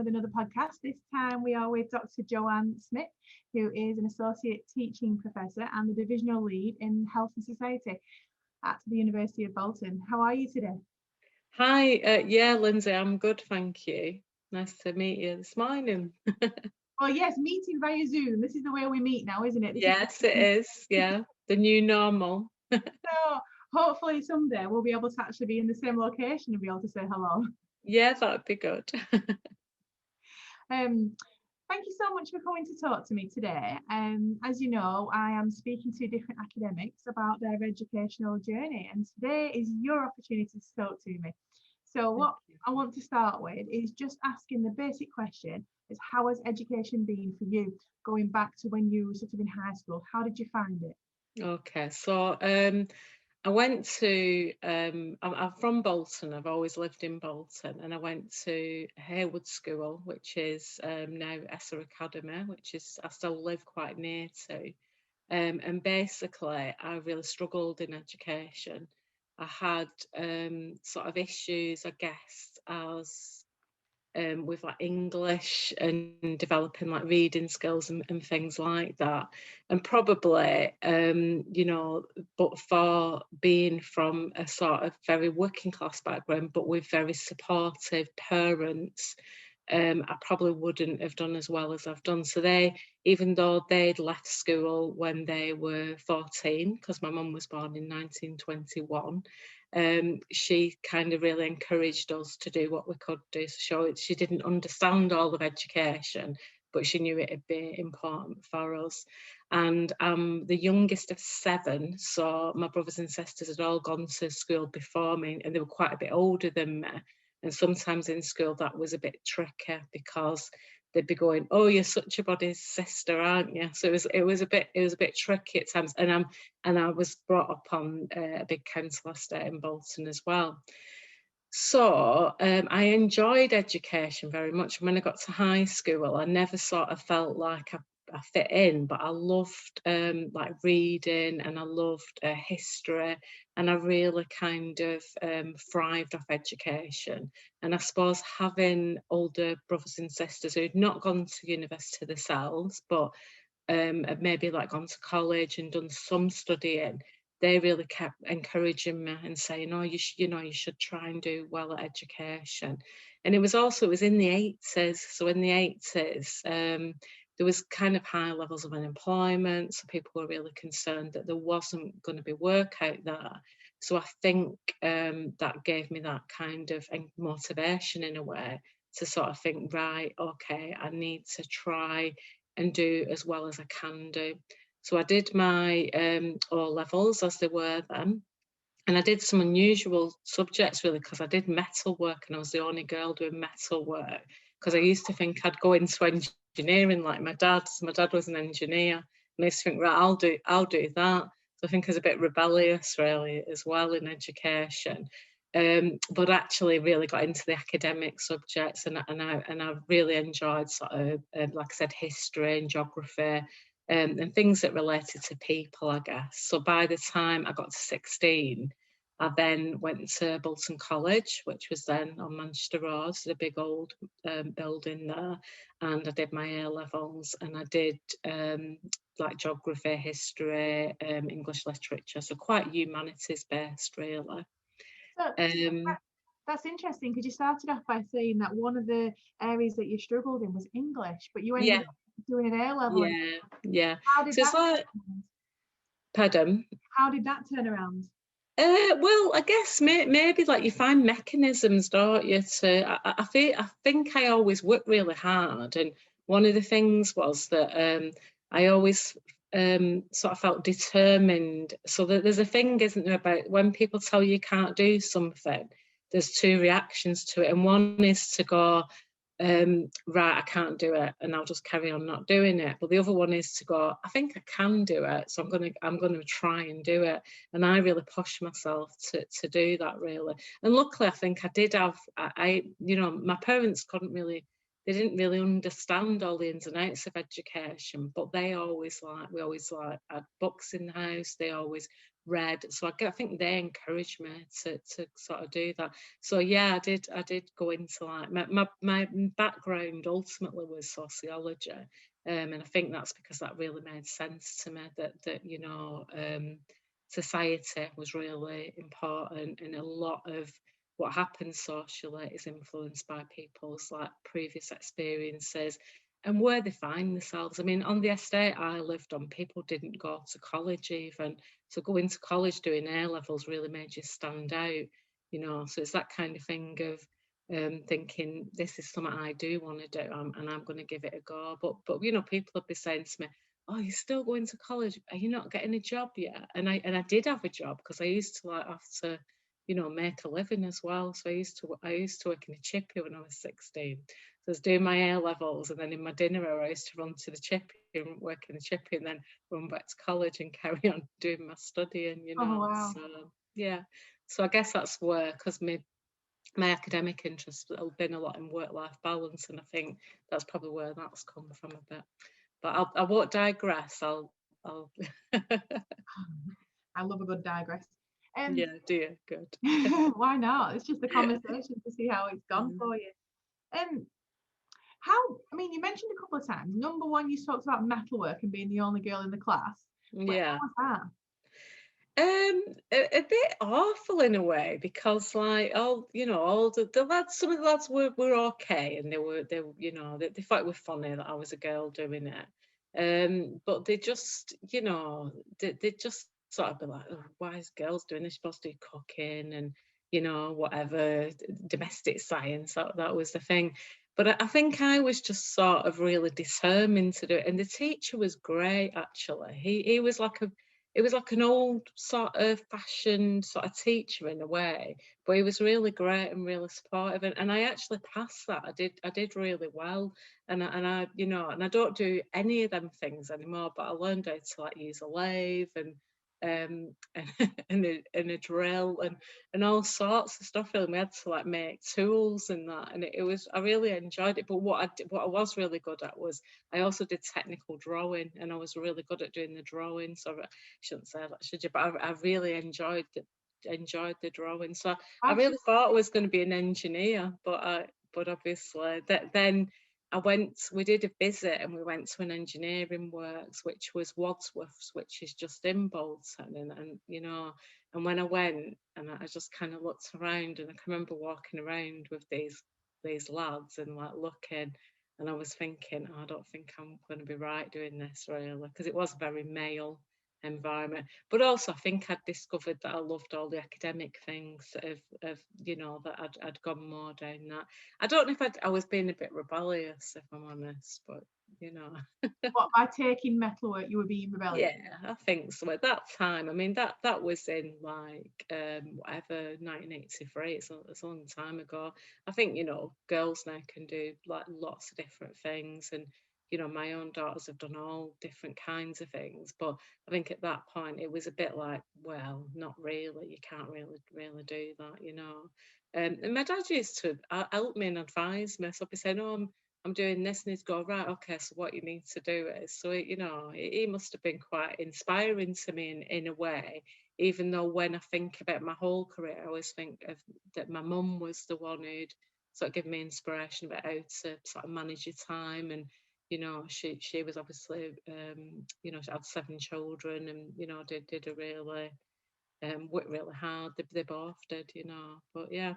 with another podcast. This time we are with Dr. Joanne Smith, who is an Associate Teaching Professor and the Divisional Lead in Health and Society at the University of Bolton. How are you today? Hi, yeah, Lyndsey, I'm good, thank you. Nice to meet you this morning. Oh yes, meeting via Zoom. This is the way we meet now, isn't it? Yes, it is. Yeah, the new normal. So hopefully someday we'll be able to actually be in the same location and be able to say hello. Yeah, that'd be good. Thank you so much for coming to talk to me today. As you know, I am speaking to different academics about their educational journey, and today is your opportunity to talk to me. So what I want to start with is just asking the basic question is, how has education been for you going back to when you were sort of in high school? How did you find it? Okay, so I went to, I'm from Bolton, I've always lived in Bolton, and I went to Haywood School, which is now Esser Academy, which is, I still live quite near to. And basically, I really struggled in education. I had sort of issues, I guess, as with like English and developing like reading skills and things like that. And probably, you know, but for being from a sort of very working class background, but with very supportive parents, I probably wouldn't have done as well as I've done. So they, even though they'd left school when they were 14, because my mum was born in 1921, she kind of really encouraged us to do what we could do. So she didn't understand all of education, but she knew it'd be important for us. And I'm the youngest of 7, so my brothers and sisters had all gone to school before me, and they were quite a bit older than me. And sometimes in school that was a bit tricky because they'd be going, "Oh, you're such a body's sister, aren't you?" So it was a bit tricky at times. And I was brought up on a big council estate in Bolton as well. So I enjoyed education very much. When I got to high school, I never sort of felt like I fit in, but I loved like reading, and I loved history, and I really kind of thrived off education. And I suppose having older brothers and sisters who'd not gone to university themselves, but had maybe like gone to college and done some studying, they really kept encouraging me and saying, "Oh, you should try and do well at education." And it was in the 80s. So in the 80s, there was kind of high levels of unemployment, so people were really concerned that there wasn't going to be work out there. So I think that gave me that kind of motivation in a way to sort of think, right, okay, I need to try and do as well as I can do. So I did my O-levels as they were then. And I did some unusual subjects really, because I did metal work, and I was the only girl doing metal work, because I used to think I'd go into engineering like my dad. So my dad was an engineer, and I used to think, right, I'll do that. So I think I was a bit rebellious really as well in education. But actually really got into the academic subjects, and I really enjoyed sort of like I said, history and geography, and things that related to people, I guess. So by the time I got to 16, I then went to Bolton College, which was then on Manchester Road, so the big old building there, and I did my A-levels, and I did like geography, history, English literature, so quite humanities based really. So that's interesting, because you started off by saying that one of the areas that you struggled in was English, but you ended up doing an A-level. Yeah. How did that Pardon? How did that turn around? Well, I guess maybe like you find mechanisms, don't you? I think I always worked really hard, and one of the things was that I always sort of felt determined. So that there's a thing, isn't there, about when people tell you can't do something, there's 2 reactions to it, and one is to go, right, I can't do it, and I'll just carry on not doing it. But the other one is to go, I think I can do it, so I'm gonna try and do it. And I really pushed myself to do that really. And luckily, I think I did have, you know, my parents couldn't really they didn't really understand all the ins and outs of education, but we always had books in the house. They always read, so I think they encouraged me to sort of do that. So yeah, I did go into like my background ultimately was sociology, and I think that's because that really made sense to me, that you know, society was really important, and a lot of what happens socially is influenced by people's like previous experiences and where they find themselves. I mean, on the estate I lived on, people didn't go to college even, so going to college doing A levels really made you stand out, you know. So it's that kind of thing of thinking this is something I do want to do, and I'm going to give it a go. But you know, people would be saying to me, "Oh, you're still going to college? Are you not getting a job yet?" And I did have a job, because I used to like have to, you know, make a living as well. So I used to work in a chippy when I was 16. So I was doing my A levels, and then in my dinner hour I used to run to the chippy and work in the chippy, and then run back to college and carry on doing my studying, you Oh know. wow. So yeah, so I guess that's where, because my academic interests have been a lot in work-life balance, and I think that's probably where that's come from a bit. But I won't digress. I'll I love a good digress. yeah, dear, good. Why not? It's just a conversation to see how it's gone Mm. for you. Um, how? I mean, you mentioned a couple of times. Number one, you talked about metalwork and being the only girl in the class. But Yeah. how was A bit awful in a way, because like all, you know, all the lads, some of the lads were okay, and they you know, they thought it was funny that I was a girl doing it. But they just, you know, they just sort of be like, oh, why is girls doing this? You're supposed to do cooking and, you know, whatever, domestic science, that was the thing. But I think I was just sort of really determined to do it. And the teacher was great, actually. He was like a it was like an old sort of fashioned sort of teacher in a way, but he was really great and really supportive. And I actually passed that. I did really well. And I, you know, and I don't do any of them things anymore, but I learned how to like use a lathe and and a drill and all sorts of stuff. And we had to like make tools and that, and it was, I really enjoyed it. But what I was really good at was, I also did technical drawing, and I was really good at doing the drawing. So I shouldn't say that, should you? But I really enjoyed the drawing. So I that? really thought I was going to be an engineer, but obviously then we did a visit, and we went to an engineering works, which was Wadsworth's, which is just in Bolton. And you know, and when I went, and I just kind of looked around, and I can remember walking around with these lads and like looking, and I was thinking, oh, I don't think I'm going to be right doing this really, because it was very male environment. But also I think I'd discovered that I loved all the academic things of you know, that I'd gone more down that. I don't know if I was being a bit rebellious, if I'm honest, but you know. What, by taking metalwork, you were being rebellious? Yeah, I think so. At that time, I mean, that was in like whatever, 1983. It's a long time ago. I think, you know, girls now can do like lots of different things, and you know, my own daughters have done all different kinds of things. But I think at that point it was a bit like, well, not really. You can't really do that, you know. And my dad used to help me and advise me. So I'd be saying, "Oh, I'm doing this," and he'd go, "Right, okay, so what you need to do is," so you know, he must have been quite inspiring to me in a way, even though when I think about my whole career, I always think of that my mum was the one who'd sort of give me inspiration about how to sort of manage your time. And you know, she was obviously you know, she had 7 children, and you know, did a really worked really hard. They both did, you know. But yeah.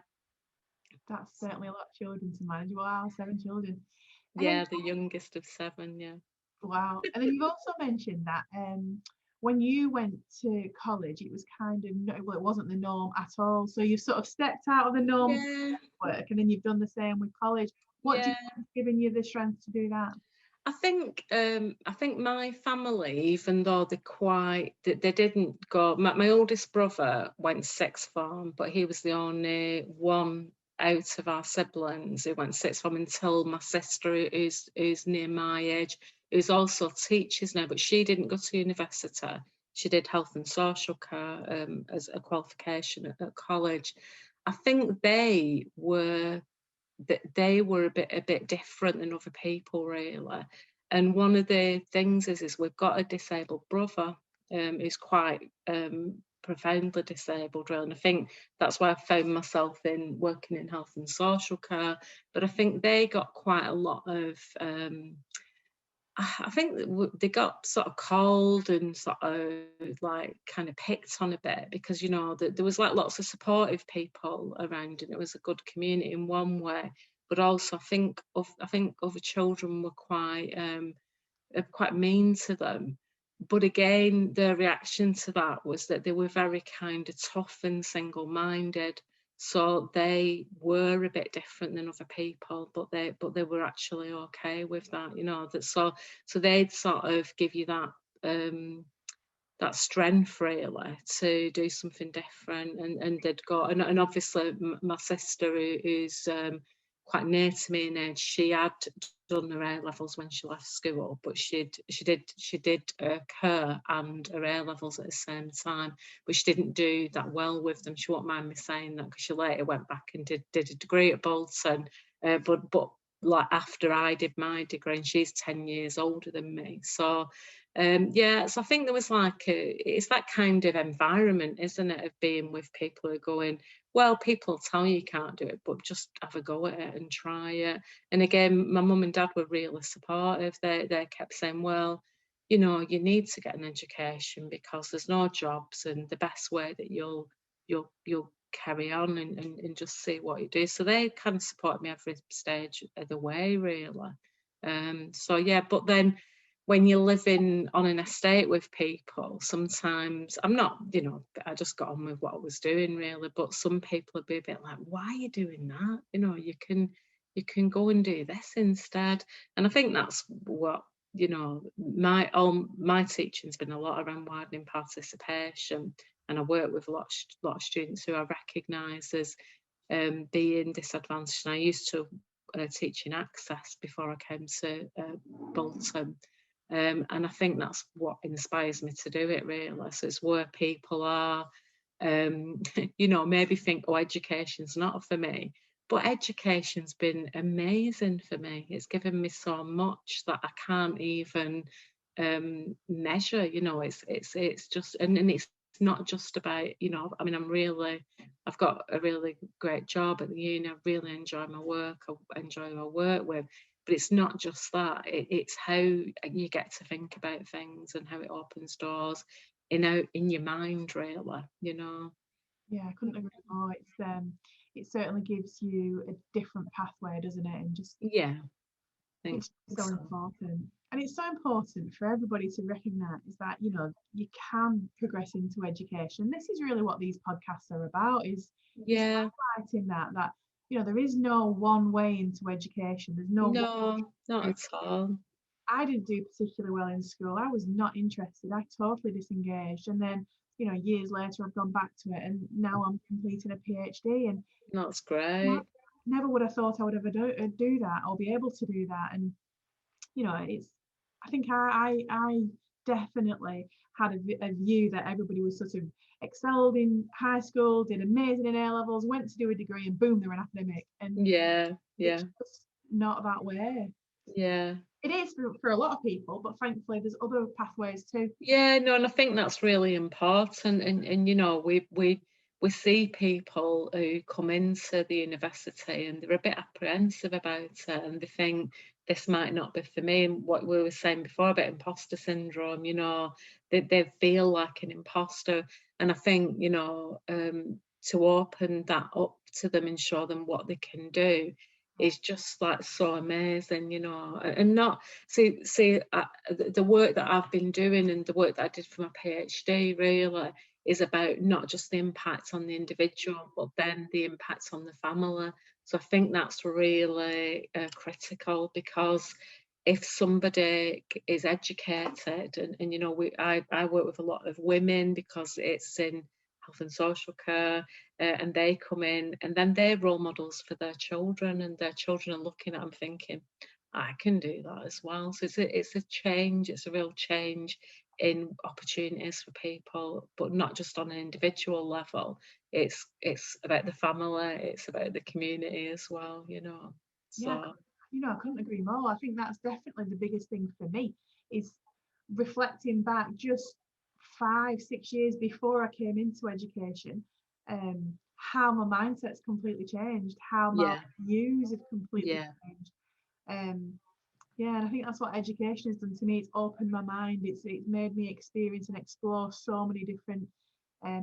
That's certainly a lot of children to manage. Wow, 7 children. Yeah, the youngest of 7, yeah. Wow. And then you've also mentioned that when you went to college, it was kind of no, well, it wasn't the norm at all. So you've sort of stepped out of the norm Yeah, for work, and then you've done the same with college. What do you yeah. think has given you the strength to do that? I think my family, even though they didn't go. My oldest brother went sixth form, but he was the only one out of our siblings who went sixth form, until my sister, who's near my age, who's also teaches now, but she didn't go to university. She did health and social care as a qualification at college. I think they were they were a bit different than other people, really. And one of the things is we've got a disabled brother who's quite profoundly disabled, really. And I think that's why I found myself in working in health and social care. But I think they got quite a lot of I think they got sort of called and sort of like kind of picked on a bit, because, you know, there was like lots of supportive people around, and it was a good community in one way. But also, I think other children were quite mean to them. But again, the reaction to that was that they were very kind of tough and single-minded. So they were a bit different than other people, but they were actually okay with that, you know. That so they'd sort of give you that that strength, really, to do something different, and they'd go, and obviously my sister, who's quite near to me in age, she had done her A levels when she left school, but she did her care and her A levels at the same time, but she didn't do that well with them. She won't mind me saying that, because she later went back and did a degree at Bolton, but like after I did my degree, and she's 10 years older than me. So yeah, so I think there was like it's that kind of environment, isn't it, of being with people who are going, well, people tell you can't do it, but just have a go at it and try it. And again, my mum and dad were really supportive. They kept saying, well, you know, you need to get an education because there's no jobs, and the best way that you'll carry on and just see what you do. So they kind of support me every stage of the way, really. So yeah, but then when you're living on an estate with people, sometimes I'm not, you know, I just got on with what I was doing, really. But some people would be a bit like, why are you doing that? You know, you can go and do this instead. And I think that's what, you know, my teaching's been a lot around widening participation, and I work with a lot of students who I recognise as being disadvantaged. And I used to teach in access before I came to Bolton. And I think that's what inspires me to do it, really. So it's where people are, you know, maybe think, oh, education's not for me. But education's been amazing for me. It's given me so much that I can't even measure. You know, it's just, and it's not just about, you know, I mean, I've got a really great job at the uni. I really enjoy my work. I enjoy who I work with. But it's not just that. It's how you get to think about things and how it opens doors in your mind, really. You know. Yeah, I couldn't agree more. It certainly gives you a different pathway, doesn't it? And just Yeah, I think it's so so. important. And it's so important for everybody to recognise that, you know, you can progress into education. This is really what these podcasts are about, is Yeah. highlighting that, you know, there is no one way into education. There's no No, not one. at all. I didn't do particularly well in school. I was not interested. I totally disengaged. And then, you know, years later, I've gone back to it, and now I'm completing a PhD. And That's great. never would have thought I would ever do that or be able to do that. And you know, I think I definitely had a view that everybody was sort of excelled in high school, did amazing in A levels, went to do a degree, and boom, they're an academic. And Yeah, yeah, it's just not that way. yeah. It is for a lot of people, but thankfully there's other pathways too. Yeah, no, and I think that's really important. And you know, we see people who come into the university and they're a bit apprehensive about it, and they think this might not be for me. And what we were saying before about imposter syndrome, you know, they feel like an imposter. And I think, you know, to open that up to them and show them what they can do is just like so amazing, you know. And not see the work that I've been doing and the work that I did for my PhD really is about not just the impact on the individual, but then the impact on the family. So I think that's really critical, because if somebody is educated, and you know, I work with a lot of women because it's in health and social care, and they come in and then they're role models for their children, and their children are looking at them thinking, I can do that as well. So it's a change, it's a real change in opportunities for people, but not just on an individual level. it's about the family, it's about the community as well, Yeah, so I couldn't agree more. I think that's definitely the biggest thing for me, is reflecting back just 5-6 years before I came into education, how my mindset's completely changed, how my yeah, views have completely yeah, changed. Yeah, and I think that's what education has done to me. It's opened my mind. It's made me experience and explore so many different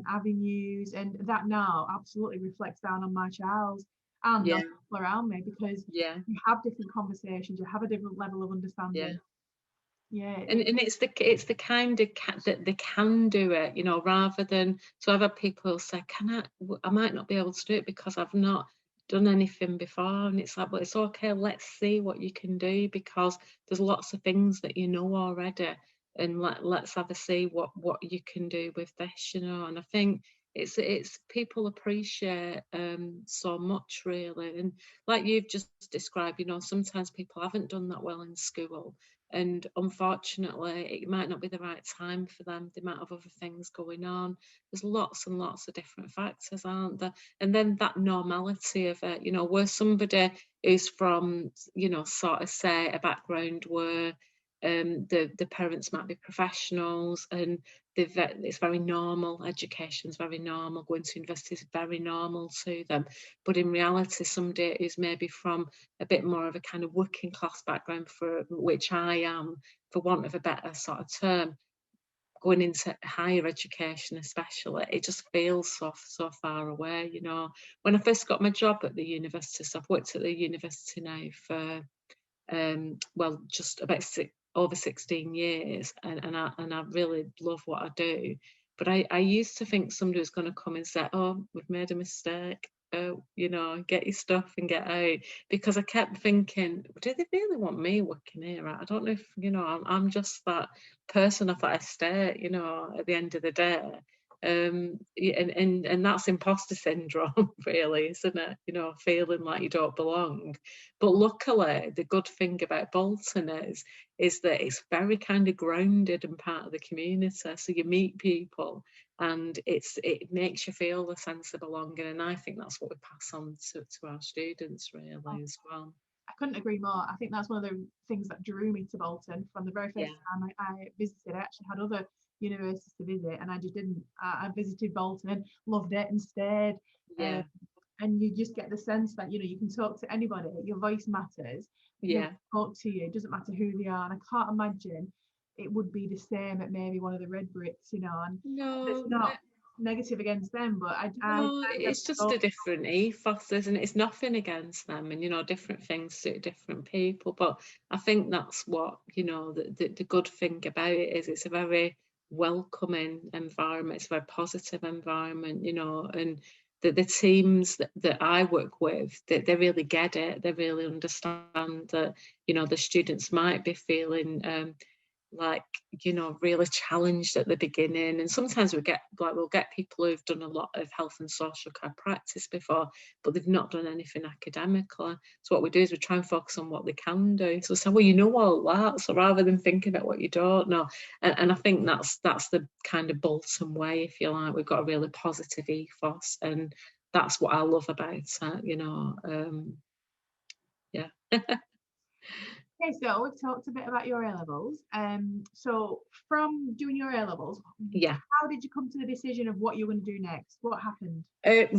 avenues, and that now absolutely reflects down on my child and on yeah, people around me, because yeah, you have different conversations, you have a different level of yeah. understanding. Yeah, And it's the kind of that they can do it, rather than, so I've had people who say, I might not be able to do it because I've not done anything before, and it's like, well, it's okay, let's see what you can do, because there's lots of things that you know already, and let's have a see what you can do with this, and I think it's people appreciate so much, really, and like you've just described, sometimes people haven't done that well in school, and unfortunately it might not be the right time for them. They might have other things going on. There's lots and lots of different factors, aren't there? And then that normality of it, where somebody who's from, sort of say a background where the parents might be professionals, and it's very normal, education's very normal, going to university is very normal to them, but in reality somebody who's maybe from a bit more of a kind of working class background, for which I am, for want of a better sort of term, going into higher education especially, it just feels so far away. When I first got my job at the university, so I've worked at the university now for just about over 16 years, and I really love what I do. But I used to think somebody was going to come and say, oh, we've made a mistake, get your stuff and get out, because I kept thinking, do they really want me working here? I don't know if I'm just that person of that estate, at the end of the day. And that's imposter syndrome, really, isn't it? Feeling like you don't belong. But luckily, the good thing about Bolton is that it's very kind of grounded and part of the community. So you meet people, and it makes you feel a sense of belonging. And I think that's what we pass on to our students, really, as well. I couldn't agree more. I think that's one of the things that drew me to Bolton from the very first time I visited. I actually had other universities to visit, and I just didn't. I visited Bolton and loved it and stayed. Yeah, And you just get the sense that you can talk to anybody. Your voice matters. People yeah. talk to you. It doesn't matter who they are. And I can't imagine it would be the same at maybe one of the red bricks. And it's No, not negative against them, but I no, get it's just so a different ethos, isn't it? It's nothing against them, and different things suit different people. But I think that's what the good thing about it is. It's a very welcoming environment. It's a very positive environment, and the teams that I work with, they really get it. They really understand that the students might be feeling like really challenged at the beginning, and sometimes we'll get people who've done a lot of health and social care practice before, but they've not done anything academically. So what we do is we try and focus on what they can do. So say, well, you know all that, so rather than thinking about what you don't know. And I think that's the kind of Bolton way, if you like. We've got a really positive ethos, and that's what I love about it. Yeah. Okay, so we've talked a bit about your A-levels. So from doing your A-levels, Yeah. how did you come to the decision of what you're going to do next? What happened?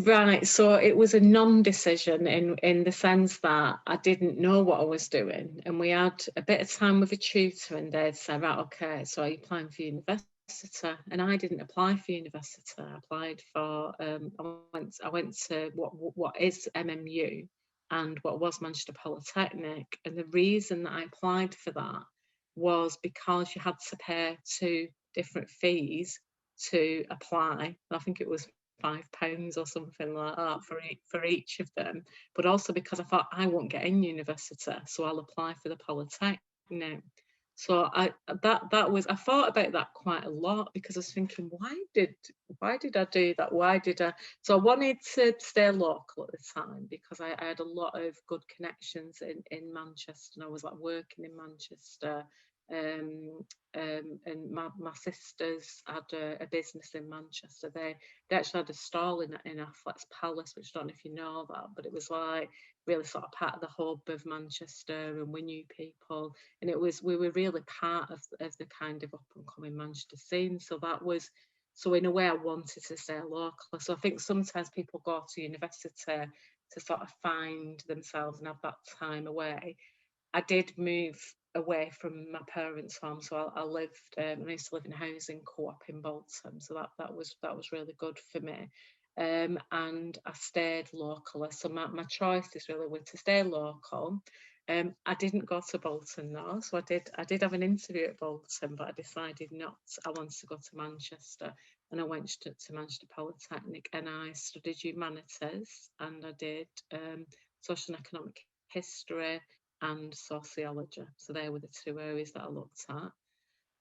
Right, so it was a non-decision in the sense that I didn't know what I was doing, and we had a bit of time with a tutor, and they'd say, right, okay, so are you applying for university? And I didn't apply for university. I applied for I went to what is MMU and what was Manchester Polytechnic, and the reason that I applied for that was because you had to pay 2 different fees to apply. I think it was £5 or something like that for each of them, but also because I thought I won't get in university, so I'll apply for the Polytechnic. So I thought about that quite a lot, because I was thinking, why did I do that? Why did I? So I wanted to stay local at the time, because I had a lot of good connections in Manchester, and I was like working in Manchester, And my sisters had a business in Manchester. They actually had a stall in Athlete's Palace, which I don't know if you know that, but it was like really sort of part of the hub of Manchester, and we knew people, and we were really part of the kind of up and coming Manchester scene. So in a way I wanted to stay local. So I think sometimes people go to university to sort of find themselves and have that time away. I did move away from my parents' home, so I lived. I used to live in a housing co-op in Bolton, so that was really good for me. And I stayed locally. So my choices really were to stay local. I didn't go to Bolton though, so I did have an interview at Bolton, but I decided not. I wanted to go to Manchester, and I went to Manchester Polytechnic, and I studied humanities, and I did social and economic history and sociology. So they were the two areas that I looked at.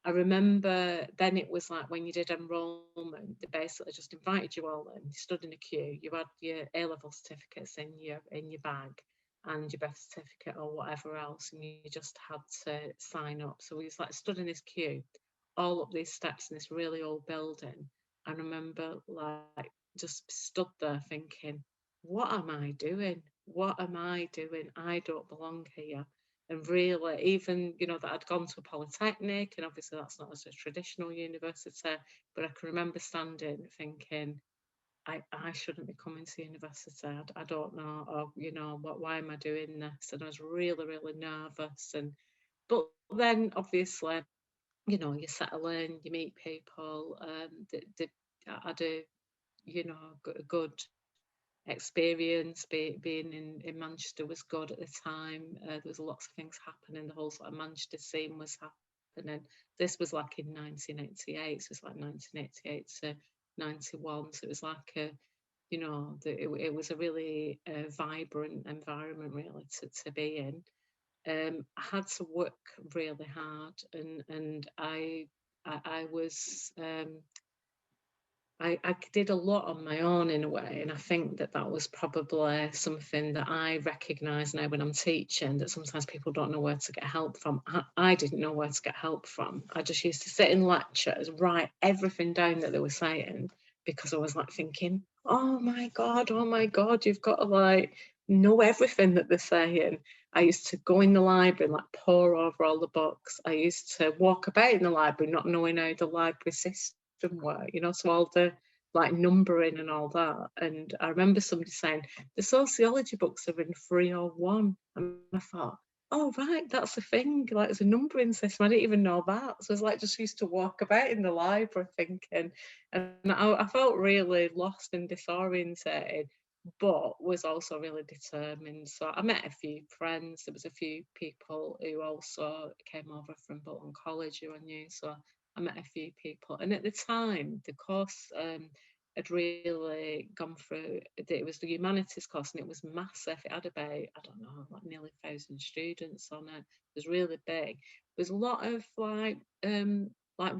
I remember then it was like when you did enrolment, they basically just invited you all in. You stood in a queue. You had your A-level certificates in your bag and your birth certificate or whatever else, and you just had to sign up. So we just like stood in this queue, all up these steps in this really old building. I remember like just stood there thinking, what am I doing? What am I doing? I don't belong here. And really, even, that I'd gone to a polytechnic, and obviously that's not as a traditional university, but I can remember standing thinking, I shouldn't be coming to university. I don't know, or, why am I doing this? And I was really, really nervous. But then obviously, you settle in, you meet people. I had a, good experience. Being in Manchester was good at the time. There was lots of things happening. The whole sort of Manchester scene was happening. This was like in 1988, so it's like 1988 to 91. So it was like it was a really vibrant environment really to be in. I had to work really hard, and I was I did a lot on my own in a way, and I think that was probably something that I recognise now when I'm teaching, that sometimes people don't know where to get help from. I didn't know where to get help from. I just used to sit in lectures, write everything down that they were saying, because I was like thinking, oh my God, you've got to like know everything that they're saying. I used to go in the library and like pore over all the books. I used to walk about in the library not knowing how the library system were, so all the like numbering and all that. And I remember somebody saying the sociology books are in 301, and I thought, oh right, that's a thing, like there's a numbering system. I didn't even know that. So I was like just used to walk about in the library thinking, and I felt really lost and disorientated, but was also really determined. So I met a few friends. There was a few people who also came over from Bolton College who I knew, so I met a few people. And at the time, the course had really gone through, it was the humanities course, and it was massive. It had about, I don't know, like nearly 1,000 students on it. It was really big. There was a lot of like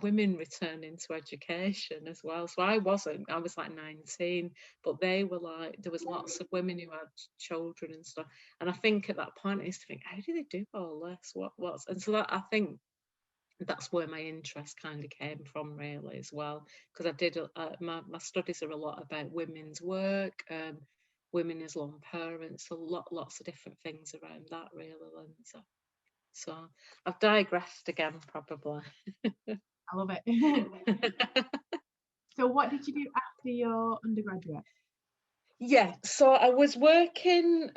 women returning to education as well. So I was like 19, but they were like, there was lots of women who had children and stuff. And I think at that point I used to think, how do they do all this? What's and so that, I think that's where my interest kind of came from really as well, because I did my studies are a lot about women's work, women as lone parents, lots of different things around that really, Lyndsey. So I've digressed again probably. I love it. So what did you do after your undergraduate? Yeah, so I was working,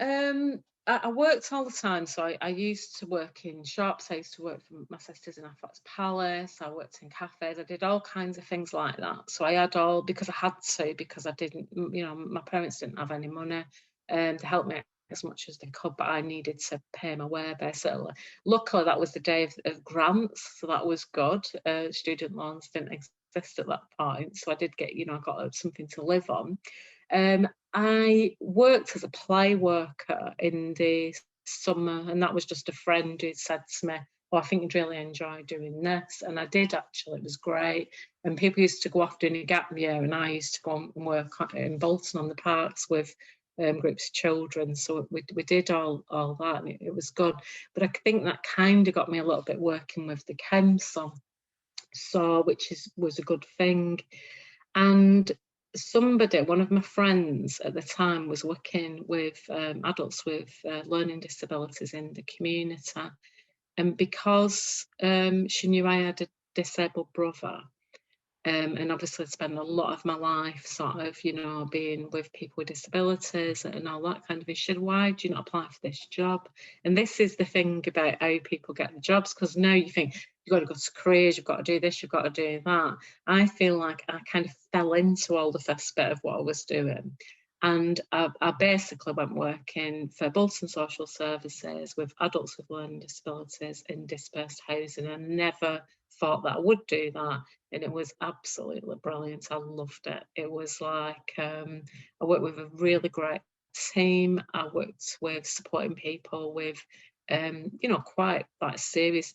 I worked all the time. So I used to work in shops. I used to work for my sisters in Athlete's Palace. I worked in cafes. I did all kinds of things like that. So I had all, because I had to, because I didn't, my parents didn't have any money to help me as much as they could, but I needed to pay my way basically. Luckily, that was the day of grants, so that was good. Student loans didn't exist at that point, so I did get, I got something to live on. I worked as a play worker in the summer, and that was just a friend who said to me, oh, I think you'd really enjoy doing this. And I did actually, it was great. And people used to go off doing a gap year, and I used to go and work in Bolton on the parks with groups of children. So we did all that, and it was good. But I think that kind of got me a little bit working with the council, so which was a good thing. And one of my friends at the time, was working with adults with learning disabilities in the community. And because she knew I had a disabled brother, and obviously spent a lot of my life sort of, being with people with disabilities and all that kind of thing. She said, why do you not apply for this job? And this is the thing about how people get the jobs, because now you think you've got to go to careers, you've got to do this, you've got to do that. I feel like I kind of fell into all the first bit of what I was doing. And I basically went working for Bolton Social Services with adults with learning disabilities in dispersed housing. I never thought that I would do that, and it was absolutely brilliant. I loved it. It was like I worked with a really great team. I worked with supporting people with quite like serious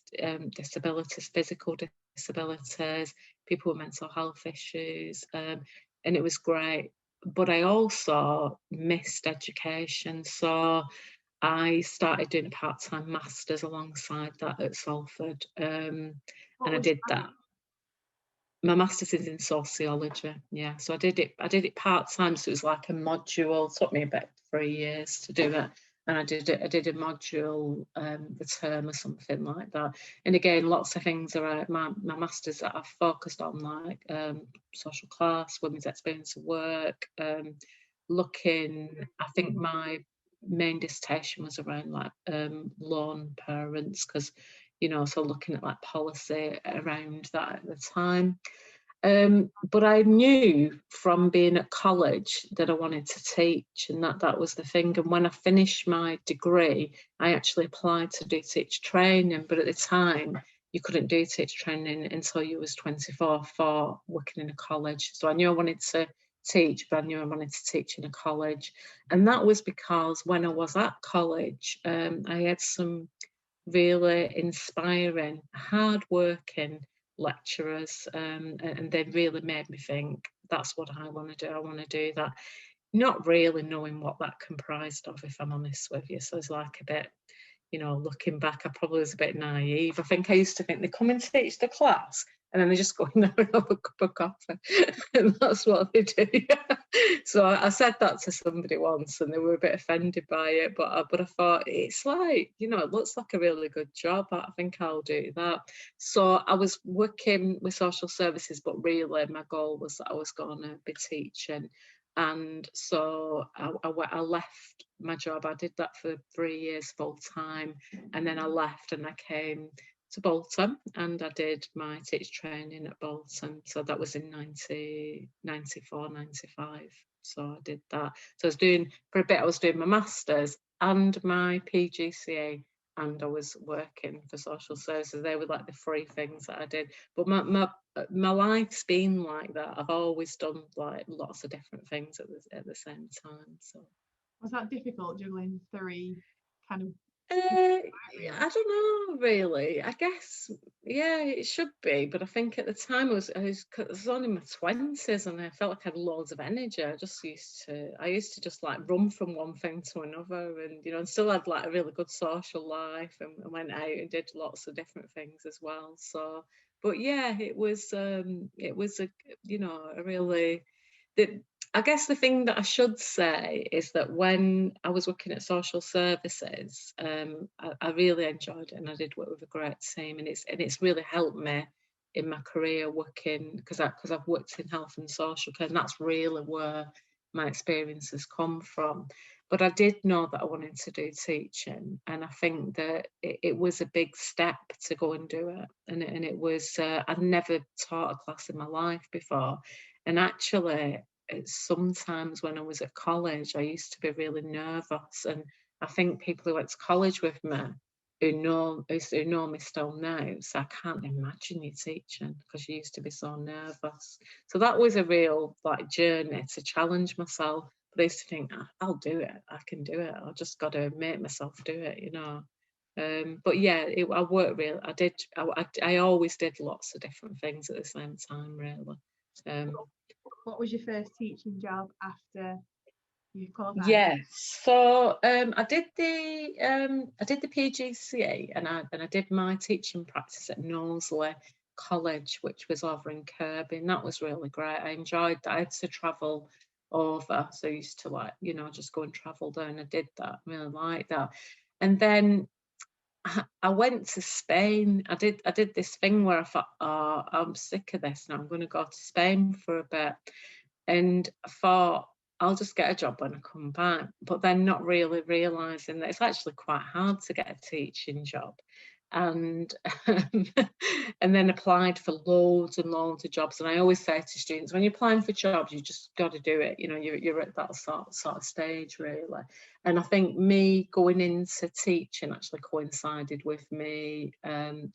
disabilities, physical disabilities, people with mental health issues, and it was great. But I also missed education, so I started doing a part-time master's alongside that at Salford, and I did that. My master's is in sociology, yeah. So I did it part-time, so it was like a module. It took me about 3 years to do it, and I did a module the term or something like that. And again, lots of things around my master's that I've focused on, like social class, women's experience of work, I think my main dissertation was around like lone parents, because so looking at like policy around that at the time. But I knew from being at college that I wanted to teach, and that was the thing. And when I finished my degree, I actually applied to do teacher training, but at the time you couldn't do teacher training until you was 24 for working in a college. So I knew I wanted to teach, but I knew I wanted to teach in a college. And that was because when I was at college, I had some really inspiring, hard-working lecturers, and they really made me think, that's what I want to do. I want to do that, not really knowing what that comprised of, if I'm honest with you. So it's like a bit, looking back, I probably was a bit naive. I think I used to think they come and teach the class, and then they just go in there and have a cup of coffee, and that's what they do. So I said that to somebody once, and they were a bit offended by it, but I thought, it's like, it looks like a really good job. I think I'll do that. So I was working with social services, but really my goal was that I was going to be teaching. And so I left my job. I did that for 3 years full time, and then I left and I came to Bolton, and I did my teacher training at Bolton. So that was in 94, 95. So I did that. So for a bit, I was doing my master's and my PGCE, and I was working for social services. They were like the 3 things that I did. But my life's been like that. I've always done like lots of different things at the same time. So was that difficult, juggling 3 kind of I don't know, really. I guess, yeah, it should be. But I think at the time I was only in my 20s, and I felt like I had loads of energy. I used to just like run from one thing to another, and and still had like a really good social life, and went out and did lots of different things as well. So, but yeah, it was a a really I guess the thing that I should say is that when I was working at social services, I really enjoyed it, and I did work with a great team, and it's really helped me in my career working, because I've worked in health and social care, and that's really where my experience has come from. But I did know that I wanted to do teaching, and I think that it was a big step to go and do it, and it was I'd never taught a class in my life before, and actually, sometimes when I was at college, I used to be really nervous, and I think people who went to college with me who know me still now, so I can't imagine you teaching, because you used to be so nervous. So that was a real like journey to challenge myself. But I used to think, I'll do it. I can do it. I just got to make myself do it, But yeah, I worked really. I always did lots of different things at the same time, really. What was your first teaching job after you qualified? Yes. So I did the PGCE, and I did my teaching practice at Knowsley College, which was over in Kirby, and that was really great. I enjoyed that. I had to travel over, so I used to, like, just go and travel down. I did that, really like that. And then I went to Spain. I did this thing where I thought, oh, I'm sick of this now. I'm going to go to Spain for a bit. And I thought, I'll just get a job when I come back. But then not really realising that it's actually quite hard to get a teaching job. And and then applied for loads and loads of jobs. And I always say to students, when you're applying for jobs, you just got to do it. You're at that sort of stage, really. And I think me going into teaching actually coincided with me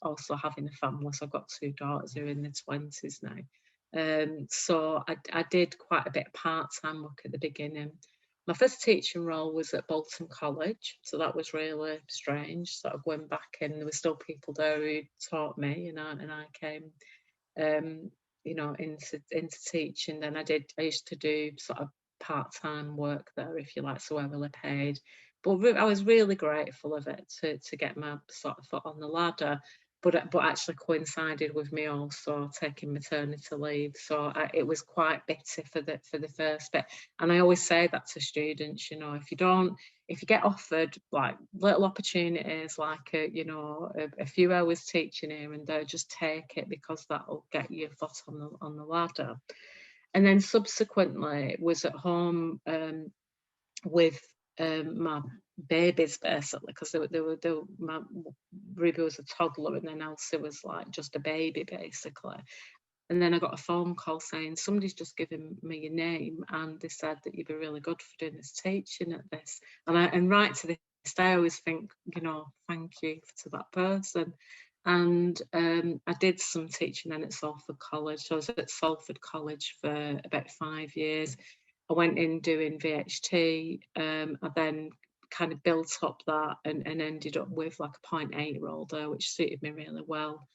also having a family. So I've got 2 daughters who are in their 20s now. So I did quite a bit of part-time work at the beginning. My first teaching role was at Bolton College, so that was really strange. Sort of going back, and there were still people there who taught me, and I came, into teaching. Then I used to do sort of part-time work there, if you like, so heavily paid. But I was really grateful of it to get my sort of foot on the ladder. But actually coincided with me also taking maternity leave, so it was quite bitter for the first bit. And I always say that to students, if you get offered like little opportunities, like a few hours teaching here and there, just take it, because that'll get your foot on the ladder. And then subsequently was at home with my babies, basically, because my Ruby was a toddler, and then Elsie was like just a baby, basically. And then I got a phone call saying somebody's just given me your name, and they said that you'd be really good for doing this teaching at this. And right to this day, I always think, thank you to that person. And I did some teaching then at Salford College. So I was at Salford College for about 5 years. I went in doing VHT. I then kind of built up that and ended up with like a 0.8 role there, which suited me really well.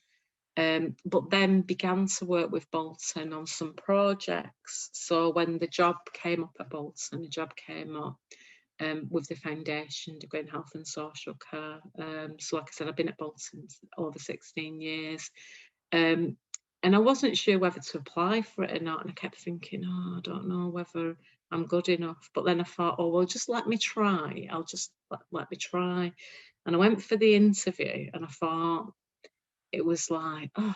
But then began to work with Bolton on some projects. So when the job came up at Bolton, the job came up with the foundation degree in health and social care. So like I said, I've been at Bolton over 16 years. And I wasn't sure whether to apply for it or not. And I kept thinking, oh, I don't know whether I'm good enough. But then I thought, oh, well, just let me try. I'll just let me try. And I went for the interview, and I thought it was like, oh,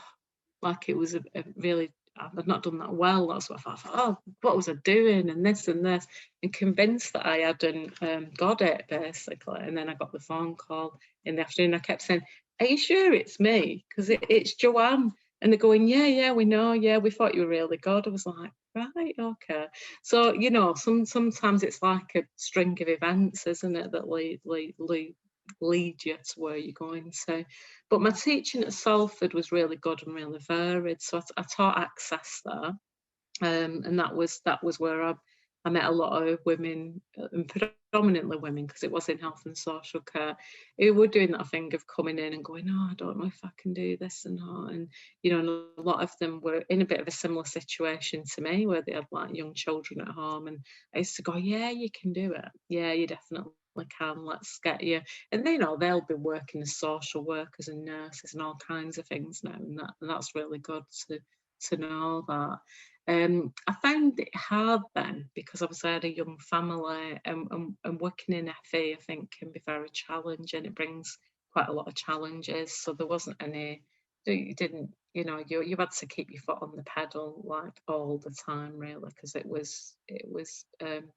like it was a really, I'd not done that well. That's what I thought, oh, what was I doing? And this, and convinced that I hadn't got it, basically. And then I got the phone call in the afternoon. I kept saying, are you sure it's me? Because it's Joanne. And they're going, yeah, we know, yeah, we thought you were really good. I was like, right, okay. So, sometimes it's like a string of events, isn't it, that lead you to where you're going to. But my teaching at Salford was really good and really varied. So I taught access there, and that was where I met a lot of women, and predominantly women, because it was in health and social care, who were doing that thing of coming in and going, oh, I don't know if I can do this and that. And, and a lot of them were in a bit of a similar situation to me, where they had like young children at home. And I used to go, yeah, you can do it. Yeah, you definitely can. Let's get you. And they'll be working as social workers and nurses and all kinds of things now. And that's really good to know that. I found it hard then, because obviously I had a young family, and working in FE, I think, can be very challenging. It brings quite a lot of challenges. So there wasn't any, you didn't, you had to keep your foot on the pedal like all the time, really, because it was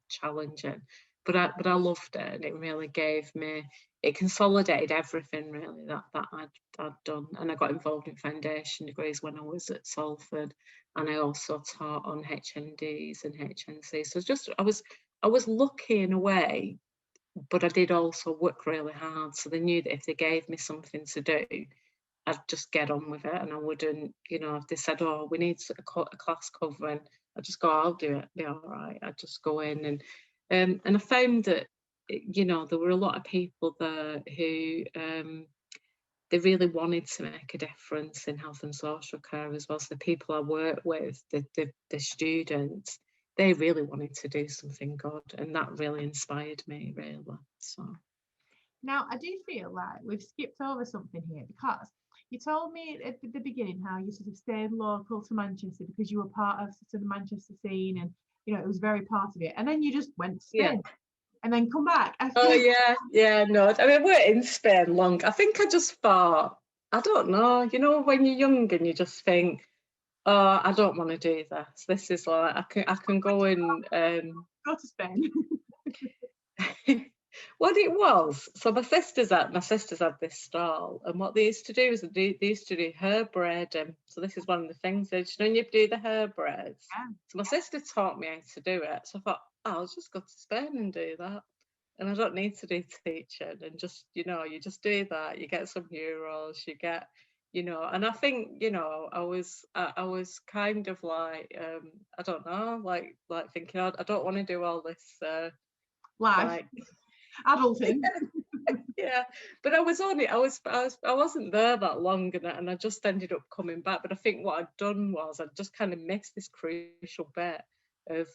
challenging. But I loved it, and it really gave me, it consolidated everything really that I'd done. And I got involved in foundation degrees when I was at Salford, and I also taught on HNDs and HNCs. So I was lucky in a way, but I did also work really hard. So they knew that if they gave me something to do, I'd just get on with it, and I wouldn't, if they said, oh, we need a class covering, I'd just go, I'll do it, be all right. I'd just go in, and I found that, there were a lot of people there who they really wanted to make a difference in health and social care as well. So the people I work with, the students, they really wanted to do something good, and that really inspired me, really. So Now, I do feel like we've skipped over something here, because you told me at the beginning how you sort of stayed local to Manchester because you were part of sort of the Manchester scene, and it was very part of it. And then you just went to yeah. Spain and then come back after. Oh yeah, no. I mean, I weren't in Spain long. I think I just thought, I don't know, when you're young and you just think, oh, I don't want to do this. This is like I can go and Go to Spain. what it was. So my sisters had this stall, and what they used to do is they used to do hair braiding. So this is one of the things that you do the hair braids. Yeah. So my sister taught me how to do it. So I thought, oh, I'll just go to Spain and do that. And I don't need to do teaching, and just you just do that. You get some euros, you get, and I think I was kind of like I don't know, like thinking I don't want to do all this Life. like Adulting. yeah, but I wasn't there that long, and I just ended up coming back. But I think what I'd done was I'd just kind of missed this crucial bit of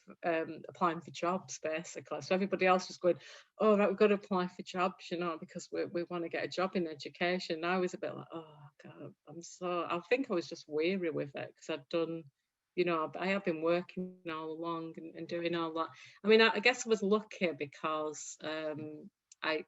applying for jobs, basically. So everybody else was going, oh right, we've got to apply for jobs, because we want to get a job in education. And I was a bit like, oh God, I think I was just weary with it, because I'd done, I have been working all along and doing all that. I mean, I guess I was lucky because I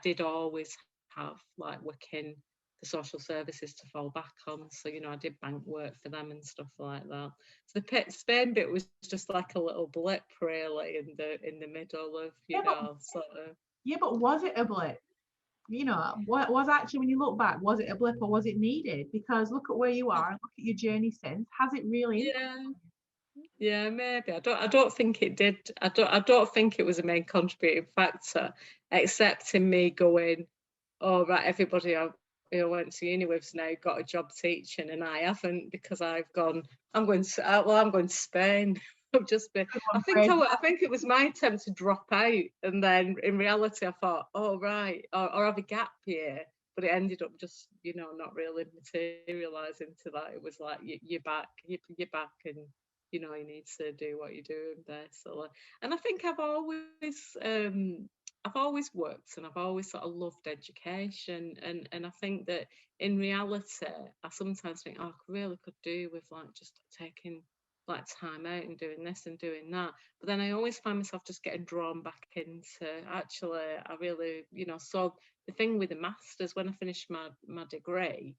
did always have like working for social services to fall back on. So, I did bank work for them and stuff like that. So the Spain bit was just like a little blip, really, in the middle of, sort of. Yeah, but was it a blip? What was actually, when you look back, was it a blip or was it needed? Because look at where you are and look at your journey since. Has it really? Yeah, maybe. I don't think it did. I don't think it was a main contributing factor, except in me going, oh right, everybody I went to uni with's now got a job teaching, and I haven't, because I'm going to Spain. I've just been. I think it was my attempt to drop out, and then in reality I thought, oh right, or have a gap year. But it ended up just, not really materialising to that. It was like you're back, you're back, and you need to do what you're doing, basically. And I think I've always worked, and I've always sort of loved education, and I think that in reality I sometimes think, oh, I really could do with like just taking like time out and doing this and doing that. But then I always find myself just getting drawn back into, actually I really, so the thing with the masters, when I finished my degree,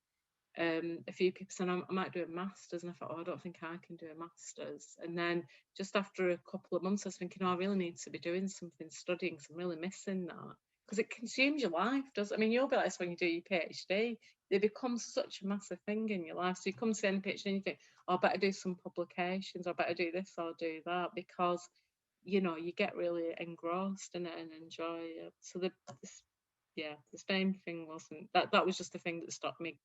a few people said I might do a master's, and I thought, oh, I don't think I can do a master's. And then just after a couple of months I was thinking, oh, I really need to be doing something, studying, because I'm really missing that, because it consumes your life, does it? I mean, you'll be like this when you do your PhD. They become such a massive thing in your life. So you come to the end of PhD and you think, oh, I better do some publications, or I better do this or do that, because you get really engrossed in it and enjoy it. So the Spain thing wasn't that was just the thing that stopped me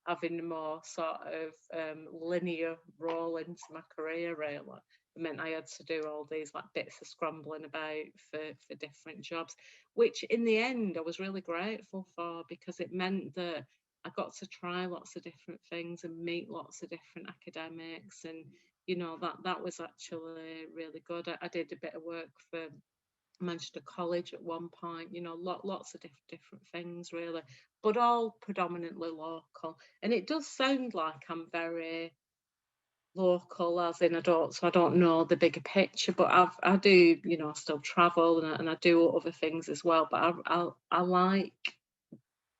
having a more sort of linear role into my career, really. It meant I had to do all these like bits of scrambling about for different jobs, which in the end I was really grateful for, because it meant that I got to try lots of different things and meet lots of different academics, and that was actually really good. I did a bit of work for Manchester College at one point, lots of different things, really, but all predominantly local. And it does sound like I'm very local, as in I don't know the bigger picture, but I do, I still travel, and I do other things as well. But I like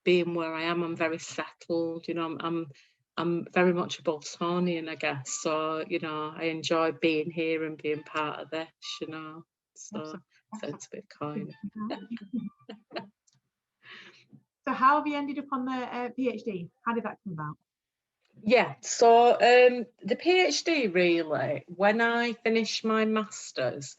being where I am. I'm very settled, I'm very much a Boltonian, I guess. So I enjoy being here and being part of this, So it's a bit kind. So how have you ended up on the PhD? How did that come about? Yeah, so the PhD, really, when I finished my master's,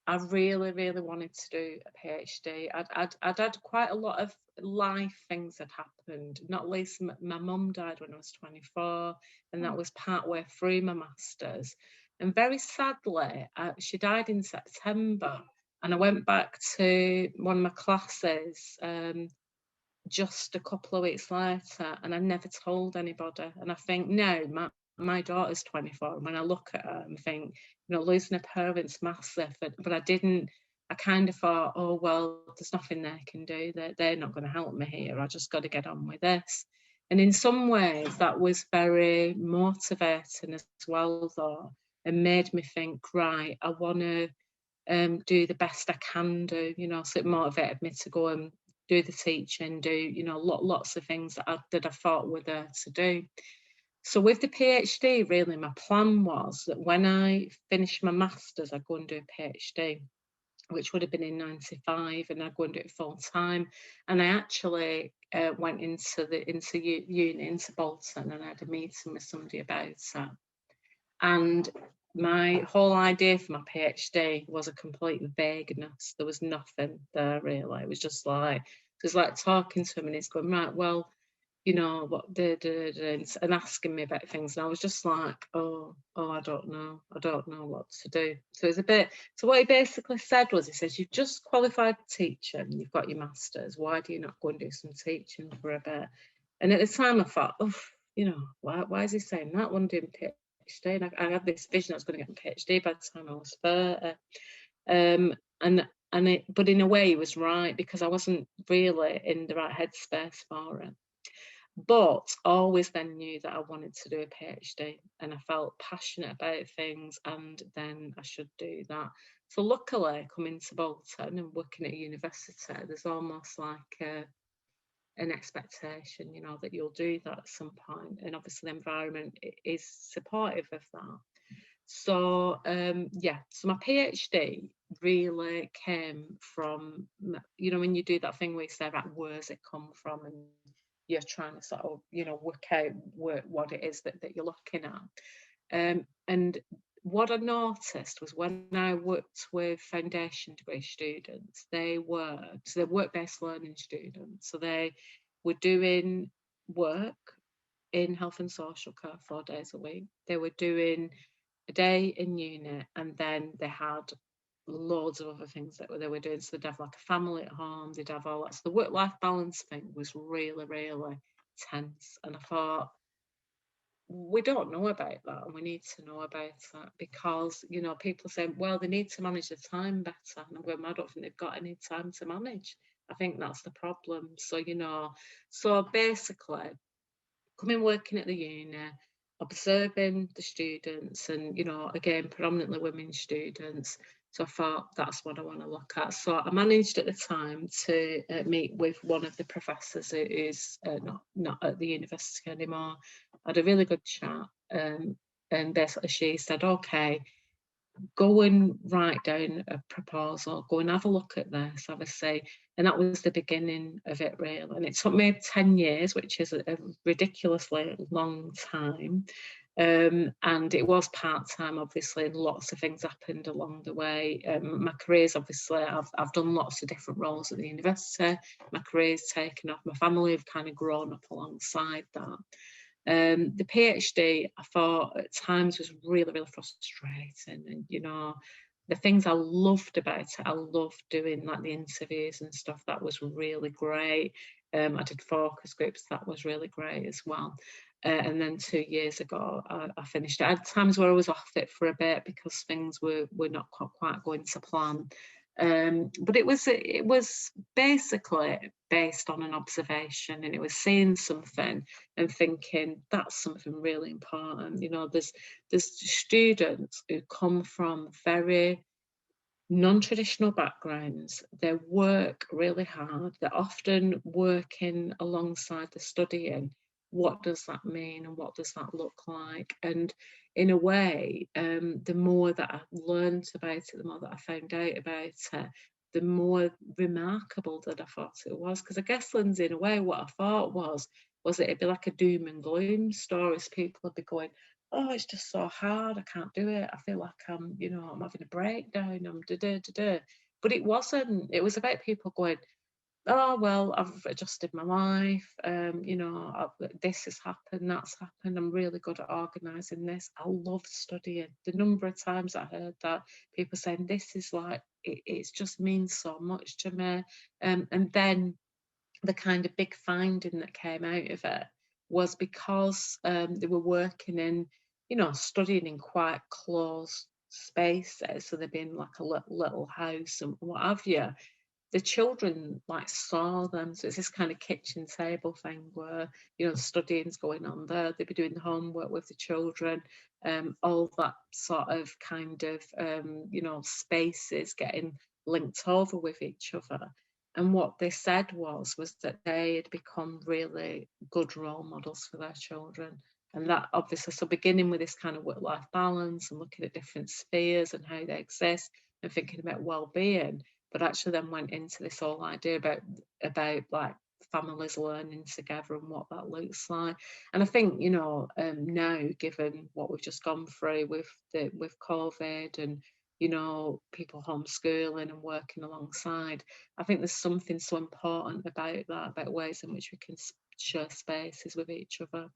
I really, really wanted to do a PhD. I'd had quite a lot of life things that happened, not least my mum died when I was 24, and that was partway through my master's. And very sadly, she died in September, and I went back to one of my classes just a couple of weeks later, and I never told anybody. And I think now my daughter's 24, and when I look at her and think, you know, losing a parent's massive, but I kind of thought, oh, well, there's nothing they can do. They're not going to help me here. I just got to get on with this. And in some ways, that was very motivating as well, though, and made me think, right, I want to do the best I can do, you know, so it motivated me to go and do the teaching, do, you know, lots of things that I thought were there to do. So with the PhD, really, my plan was that when I finished my master's, I'd go and do a PhD, which would have been in 95, and I'd go and do it full time. And I actually went into uni, into Bolton, and I had a meeting with somebody about it. And my whole idea for my PhD was a complete vagueness. There was nothing there really. It was just like, talking to him, and he's going, right, well, you know, what and asking me about things. And I was just like, oh, I don't know what to do. So it's a bit, so what he basically said was, he says, you've just qualified teacher and you've got your master's. Why do you not go and do some teaching for a bit? And at the time I thought, oh, you know, why is he saying that? I want to do a PhD. And I had this vision I was going to get a PhD by the time I was 30. But in a way he was right, because I wasn't really in the right headspace for it. But always then knew that I wanted to do a PhD, and I felt passionate about things, and then I should do that. So luckily, coming to Bolton and working at a university, there's almost like an expectation, you know, that you'll do that at some point, and obviously the environment is supportive of that. So so my PhD really came from, you know, when you do that thing where you say, right, where's it come from, and you're trying to sort of, you know, work out what it is that you're looking at. And what I noticed was, when I worked with foundation degree students, they're work-based learning students. So they were doing work in health and social care 4 days a week. They were doing a day in uni, and then they had loads of other things that they were doing. So they'd have like a family at home, they'd have all that. So the work-life balance thing was really, really tense. And I thought, we don't know about that, and we need to know about that, because, you know, people say, well, they need to manage their time better. And I'm going, I don't think they've got any time to manage. I think that's the problem. So, you know, so basically, coming working at the uni, observing the students, and, you know, again, predominantly women students. So I thought, that's what I want to look at. So I managed at the time to meet with one of the professors who's not at the university anymore. I had a really good chat, and basically she said, okay, go and write down a proposal, go and have a look at this, obviously. And that was the beginning of it, really. And it took me 10 years, which is a ridiculously long time. And it was part-time, obviously, and lots of things happened along the way. My career's, obviously, I've done lots of different roles at the university. My career's taken off. My family have kind of grown up alongside that. The PhD, I thought at times, was really, really frustrating. And, you know, the things I loved about it, I loved doing like the interviews and stuff. That was really great. I did focus groups. That was really great as well. And then 2 years ago, I finished it. I had times where I was off it for a bit because things were not quite going to plan. But it was basically based on an observation, and it was seeing something and thinking, that's something really important. You know, there's students who come from very non-traditional backgrounds. They work really hard. They're often working alongside the studying. What does that mean, and what does that look like? And in a way, the more that I learned about it, the more that I found out about it, the more remarkable that I thought it was. Because I guess, Lyndsey, in a way, what I thought was it'd be like a doom and gloom story. People would be going, oh, it's just so hard, I can't do it, I feel like I'm having a breakdown, I'm da-da-da-da. But it wasn't. It was about people going, oh, well, I've adjusted my life, this has happened, that's happened, I'm really good at organising this, I love studying. The number of times I heard that, people saying, this is like, it just means so much to me. And then the kind of big finding that came out of it was, because they were working in studying in quite closed spaces, so they'd be in like a little house and what have you. The children like saw them, so it's this kind of kitchen table thing where studying's going on there. They'd be doing the homework with the children, all that sort of kind of spaces getting linked over with each other. And what they said was that they had become really good role models for their children. And that obviously, so beginning with this kind of work-life balance and looking at different spheres and how they exist and thinking about well-being, but actually then went into this whole idea about like families learning together and what that looks like. And I think now, given what we've just gone through with COVID and people homeschooling and working alongside, I think there's something so important about that, about ways in which we can share spaces with each other.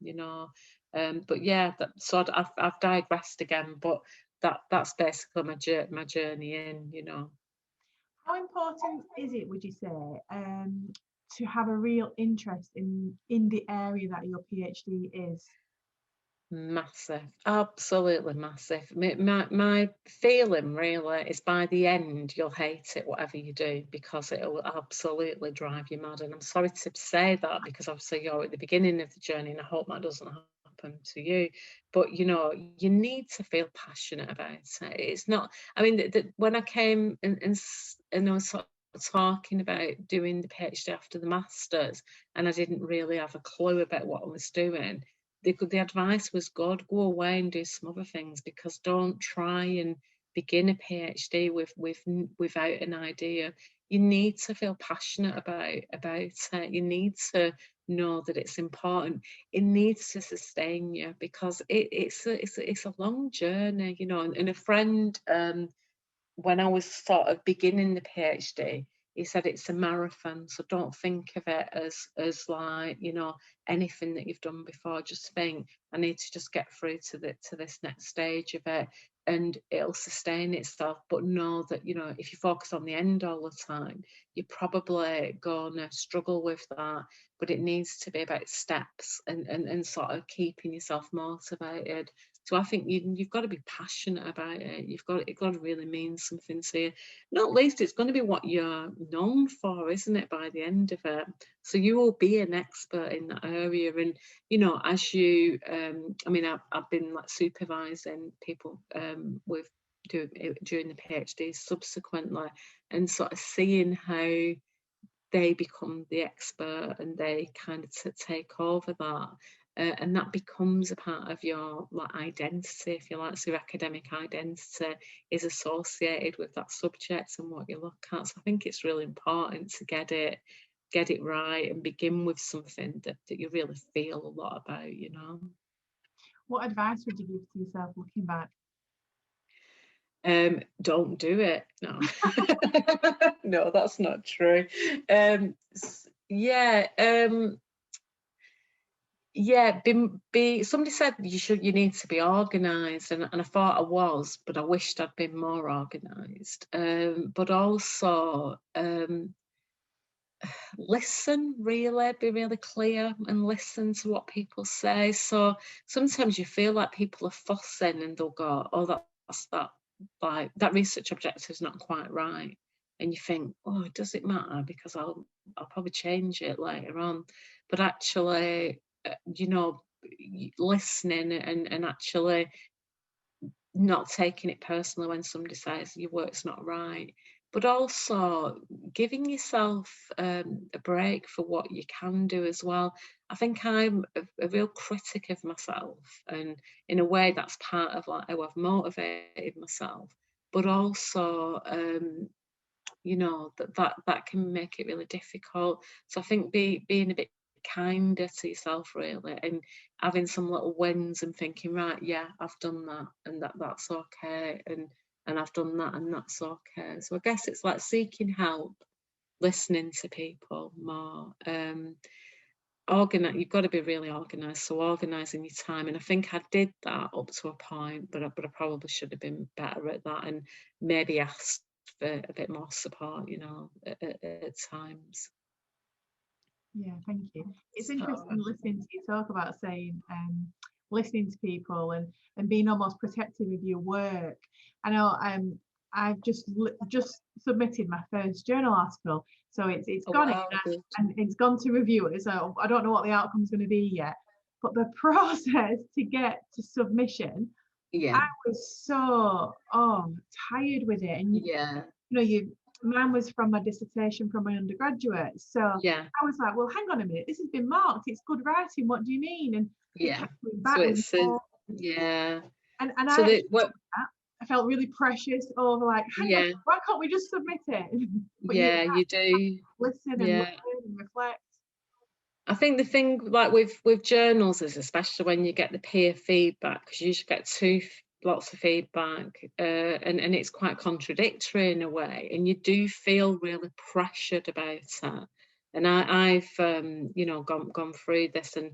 But yeah, so I've digressed again, but that's basically my journey in. How important is it, would you say, to have a real interest in the area that your PhD is? Massive, absolutely massive. My feeling really is by the end you'll hate it whatever you do, because it'll absolutely drive you mad. And I'm sorry to say that, because obviously you're at the beginning of the journey and I hope that doesn't happen to you, but you need to feel passionate about it. It's not, I mean, when I came and I was sort of talking about doing the PhD after the masters and I didn't really have a clue about what I was doing, the advice was good, go away and do some other things, because don't try and begin a PhD without an idea. You need to feel passionate about it. You need to know that it's important. It needs to sustain you, because it's a long journey, and a friend, when I was sort of beginning the PhD, he said it's a marathon, so don't think of it as like anything that you've done before. Just think, I need to just get through to this next stage of it, and it'll sustain itself. But know that if you focus on the end all the time, you're probably gonna struggle with that. But it needs to be about steps and sort of keeping yourself motivated. So I think you've got to be passionate about it. It's got to really mean something to you. Not least, it's going to be what you're known for, isn't it, by the end of it? So you will be an expert in that area. And, as you, I mean, I've been like supervising people with during the PhD subsequently, and sort of seeing how they become the expert and they kind of take over that. And that becomes a part of your identity, if you like. So your academic identity is associated with that subject and what you look at. So I think it's really important to get it right and begin with something that you really feel a lot about, What advice would you give to yourself looking back? Don't do it. No. No, that's not true. Somebody said you need to be organised, and I thought I was, but I wished I'd been more organised. But also listen, really, be really clear and listen to what people say. So sometimes you feel like people are fussing and they'll go, oh, that research objective is not quite right. And you think, oh, does it matter? Because I'll probably change it later on. But actually, listening and actually not taking it personally when somebody says your work's not right, but also giving yourself a break for what you can do as well. I think I'm a real critic of myself, and in a way that's part of like how I've motivated myself, but also that can make it really difficult. So I think being a bit kinder to yourself, really, and having some little wins and thinking, right, yeah, I've done that and that's okay, and I've done that and that's okay. So I guess it's like seeking help, listening to people more. You've got to be really organised, so organising your time, and I think I did that up to a point, but I probably should have been better at that and maybe asked for a bit more support, at times. Yeah, thank you. It's interesting listening to you talk about saying listening to people and being almost protective of your work. I know I've just submitted my first journal article, so it's Oh, gone wow, in good. and it's gone to reviewers. So I don't know what the outcome's going to be yet, but the process to get to submission, Yeah, I was so tired with it. And yeah, mine was from my dissertation from my undergraduate, so yeah, I was like, well, hang on a minute, this has been marked, it's good writing, what do you mean? And it yeah. kept coming So back with it's more, yeah. and So I that actually what? I felt really precious over, like, hang on, Yeah, why can't we just submit it? But you yeah. You do. listen and Yeah. learn and reflect. I think the thing, like with journals, is especially when you get the peer feedback, because you usually get lots of feedback, and it's quite contradictory in a way, and you do feel really pressured about it. And I've gone through this, and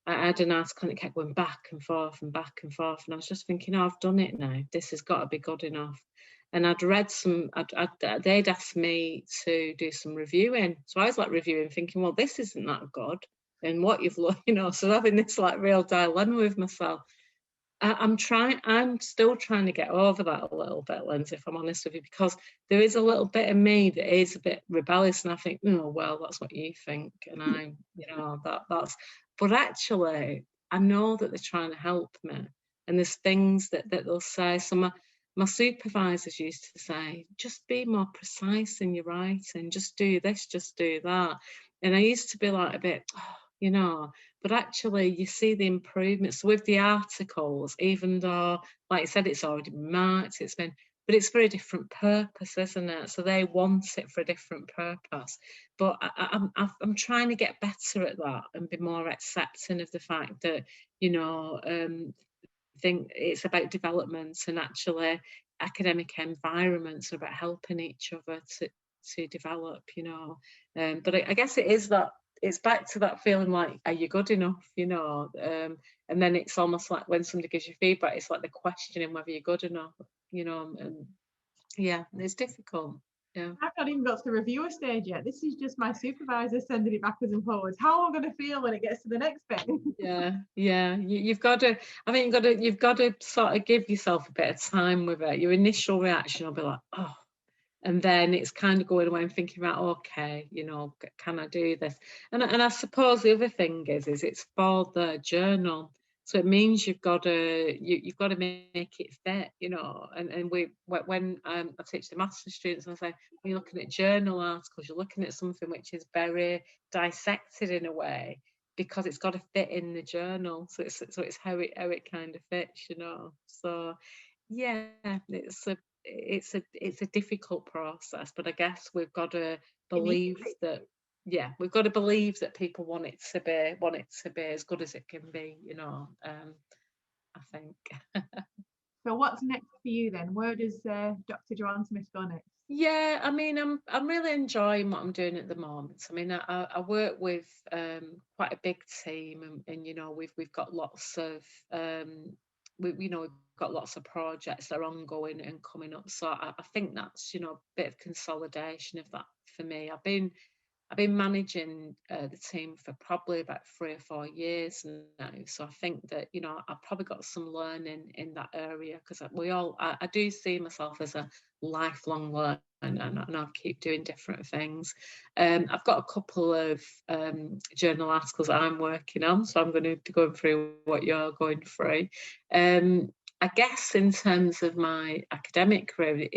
I had an article and it kept going back and forth and back and forth, and I was just thinking, oh, I've done it now. This has got to be good enough. And I'd read they'd asked me to do some reviewing. So I was like reviewing, thinking, well, this isn't that good. And what you've learned, so having this like real dilemma with myself. I'm still trying to get over that a little bit, Lyndsey, if I'm honest with you, because there is a little bit of me that is a bit rebellious, and I think, oh, well, that's what you think. And that's, but actually, I know that they're trying to help me. And there's things that they'll say. So my supervisors used to say, just be more precise in your writing, just do this, just do that. And I used to be like a bit, but actually you see the improvements with the articles, even though, like you said, it's already been marked, but it's for a different purpose, isn't it? So they want it for a different purpose. But I'm trying to get better at that and be more accepting of the fact that, think it's about development, and actually academic environments are about helping each other to develop, but I guess it is that it's back to that feeling like, are you good enough, and then it's almost like when somebody gives you feedback, it's like they're questioning whether you're good enough, and yeah, it's difficult. Yeah. I've not even got to the reviewer stage yet. This is just my supervisor sending it backwards and forwards. How am I going to feel when it gets to the next bit? Yeah. You've got to. I think you've got to sort of give yourself a bit of time with it. Your initial reaction will be like, oh, and then it's kind of going away and thinking about, okay, can I do this? And I suppose the other thing is it's for the journal. So it means you've got to make it fit, and when I teach the master's students, I say, when you're looking at journal articles, you're looking at something which is very dissected in a way, because it's got to fit in the journal. So it's how it kind of fits, So yeah, it's a difficult process, but I guess we've got to believe that. Yeah, we've got to believe that people want it to be as good as it can be, I think. So what's next for you then? Where does Dr. Joanne Smith go next? Yeah, I mean, I'm really enjoying what I'm doing at the moment. I mean, I work with quite a big team, and we've got lots of we've got lots of projects that are ongoing and coming up. So I think that's a bit of consolidation of that for me. I've been managing the team for probably about 3 or 4 years now. So I think that, I've probably got some learning in that area, because I do see myself as a lifelong learner, and I'll keep doing different things. I've got a couple of journal articles that I'm working on, so I'm going to be going through what you're going through. I guess in terms of my academic career,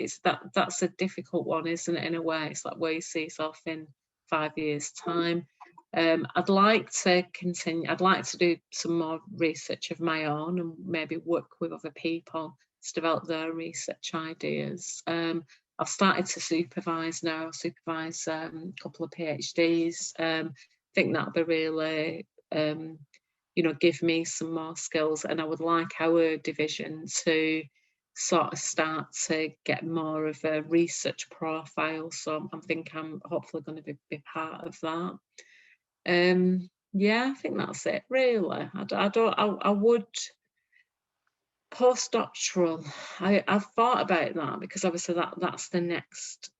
that's a difficult one, isn't it, in a way? It's like where you see yourself in 5 years' time. I'd like to continue. I'd like to do some more research of my own and maybe work with other people to develop their research ideas. I've started to supervise now. I supervise a couple of PhDs. I think that'll be really, give me some more skills. And I would like our division to sort of start to get more of a research profile. So I think I'm hopefully going to be part of that. Yeah, I think that's it really. I would postdoctoral. I've thought about that, because obviously that's the next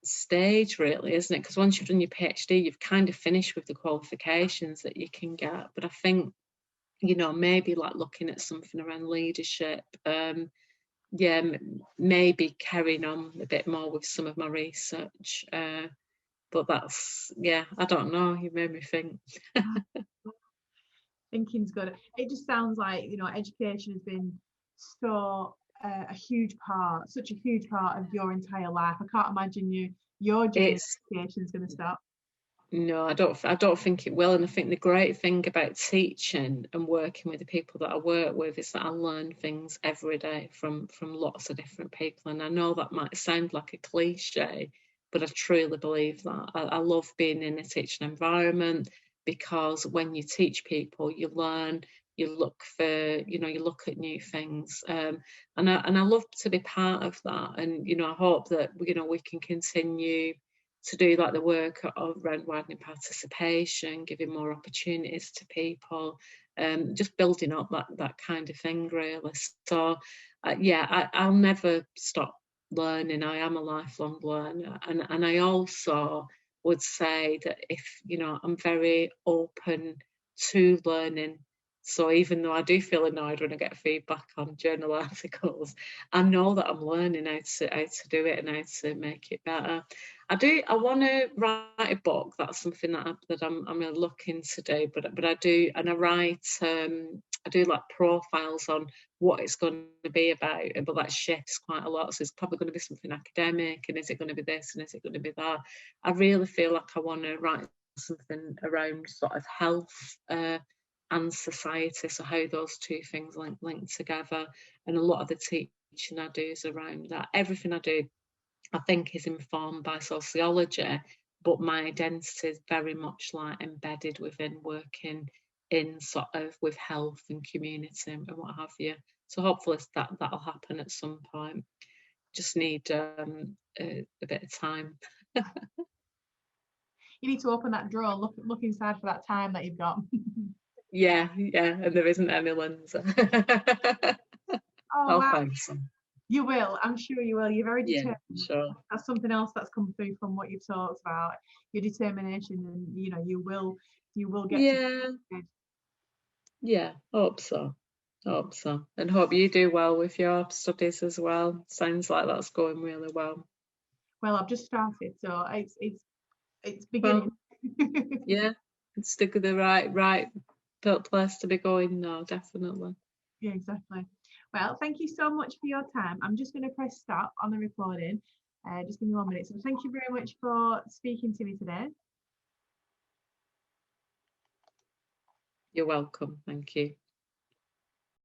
stage really, isn't it? Because once you've done your PhD, you've kind of finished with the qualifications that you can get. But I think you know, maybe like looking at something around leadership. Yeah, maybe carrying on a bit more with some of my research. But that's, yeah, I don't know. You made me think. Thinking's good. It just sounds like, you know, education has been so a huge part, such a huge part of your entire life. I can't imagine your journey of It's education is going to stop. No, I don't think it will. And I think the great thing about teaching and working with the people that I work with is that I learn things every day from lots of different people. And I know that might sound like a cliche, but I truly believe that. I love being in a teaching environment, because when you teach people, you learn, you look for, you know, you look at new things. And I love to be part of that. And, you know, I hope that, you know, we can continue to do like the work around widening participation, giving more opportunities to people, just building up that kind of thing, really. So yeah, I'll never stop learning. I am a lifelong learner, and I also would say that, if you know, I'm very open to learning. So even though I do feel annoyed when I get feedback on journal articles, I know that I'm learning how to do it and how to make it better. I want to write a book. That's something that I'm looking to do. But I do, and I write. I do like profiles on what it's going to be about, but that shifts quite a lot. So it's probably going to be something academic, and is it going to be this, and is it going to be that? I really feel like I want to write something around sort of health and society. So how those two things link together, and a lot of the teaching I do is around that. Everything I do, I think, is informed by sociology, but my identity is very much like embedded within working in sort of with health and community and what have you. So hopefully that'll happen at some point. Just need a bit of time. You need to open that drawer, look inside for that time that you've got. Yeah, and there isn't any, Lyndsey. Oh, I'll wow. find some. You will. I'm sure you will. You're very Yeah, determined. sure. That's something else that's come through from what you've talked about. Your determination, and you know, you will get Yeah, to. yeah, hope so. Hope so. And hope you do well with your studies as well. Sounds like that's going really well. Well, I've just started, so it's beginning. Well, yeah, it's the right place to be going now, definitely. Yeah, exactly. Well, thank you so much for your time. I'm just going to press stop on the recording. Just give me 1 minute. So thank you very much for speaking to me today. You're welcome. Thank you.